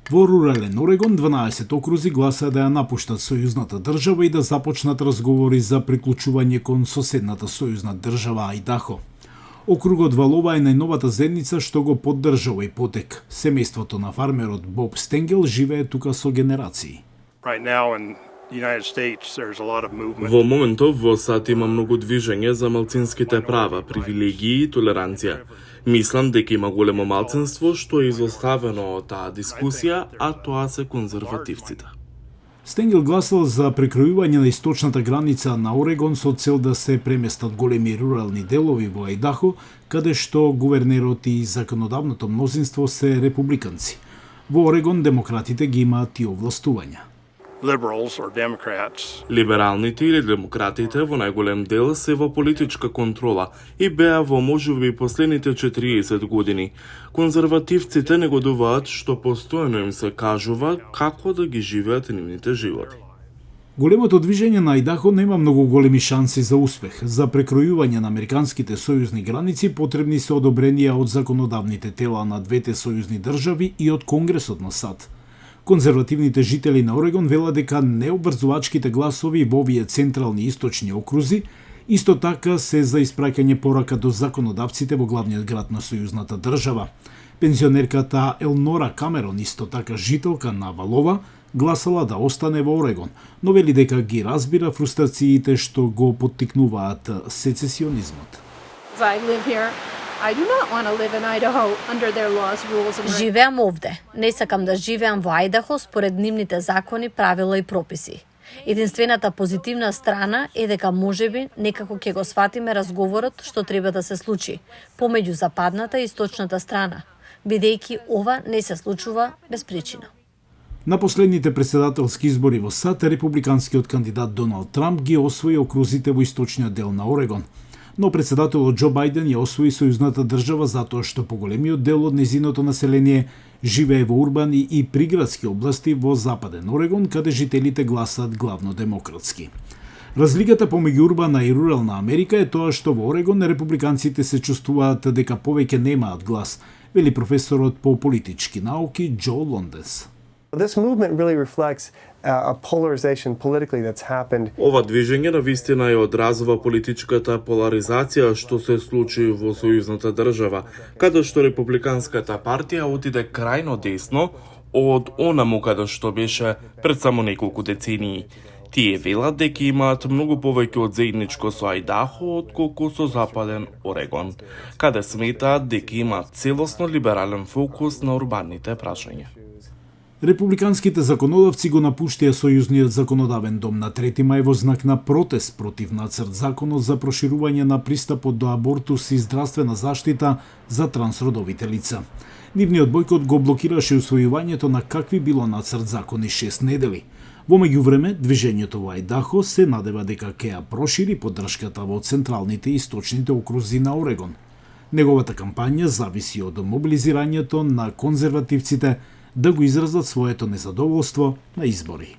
Во рурален Орегон 12 окрузи гласаа да ја напуштат сојузната држава и да започнат разговори за приклучување кон соседната сојузна држава Ајдахо. Округот Валова е најновата заедница што го поддржа овој потек. Семејството на фармерот Боб Стенгел живее тука со генерации. Во моментов во САД има многу движење за малцинските права, привилегии и толеранција. Мислам дека има големо малцинство што е изоставено од таа дискусија, а тоа се конзервативците. Стенгел гласал за прекројување на источната граница на Орегон со цел да се преместат големи рурални делови во Ајдахо, каде што гувернерот и законодавното мнозинство се републиканци. Во Орегон демократите ги имаат тие овластувања. Либералните или демократите во најголем дел се во политичка контрола и беа во можеби последните 40 години. Конзервативците негодуваат што постојано им се кажува како да ги живеат нивните животи. Големото движење на Ајдахо нема многу големи шанси за успех. За прекројување на американските сојузни граници потребни се одобренија од законодавните тела на двете сојузни држави и од Конгресот на САД. Конзервативните жители на Орегон велат дека необврзувачките гласови во овие централни и источни окрузи исто така се за испраќање порака до законодавците во главниот град на сојузната држава. Пензионерката Елнора Камерон, исто така жителка на Валова, гласала да остане во Орегон, но вели дека ги разбира фрустрациите што го поттикнуваат сецесионизмот. Живеам овде. Не сакам да живеам во Ајдахо според нивните закони, правила и прописи. Единствената позитивна страна е дека можеби некако ќе го сватиме разговорот што треба да се случи помеѓу западната и источната страна, бидејќи ова не се случува без причина. На последните председателски избори во САД, републиканскиот кандидат Доналд Трамп ги освои окрузите во источниот дел на Орегон. Но председателот Џо Бајден ја освои сојузната држава затоа што поголемиот дел од нејзиното население живее во урбани и приградски области во западен Орегон, каде жителите гласаат главно демократски. Разликата помеѓу урбана и рурална Америка е тоа што во Орегон републиканците се чувствуваат дека повеќе немаат глас, вели професорот по политички науки Џо Лондес. Ова движење навистина ја одразува политичката поларизација што се случи во сојузната држава, каде што републиканската партија отиде крајно десно од онаму каде што беше пред само неколку децении. Тие велат дека имаат многу повеќе од заедничко со Ајдахо отколку со западен Орегон, каде сметаат дека имаат целосно либерален фокус на урбаните прашања. Републиканските законодавци го напуштија сојузниот законодавен дом на 3 мај во знак на протест против нацрт законот за проширување на пристапот до абортус и здравствена заштита за трансродовите лица. Нивниот бојкот го блокираше усвојувањето на какви било нацрт закони 6 недели. Во меѓувреме, движењето во Ајдахо се надева дека ќе ја прошири поддршката во централните и источните окрузи на Орегон. Неговата кампања зависи од мобилизирањето на конзервативците да го изразат своето незадоволство на избори.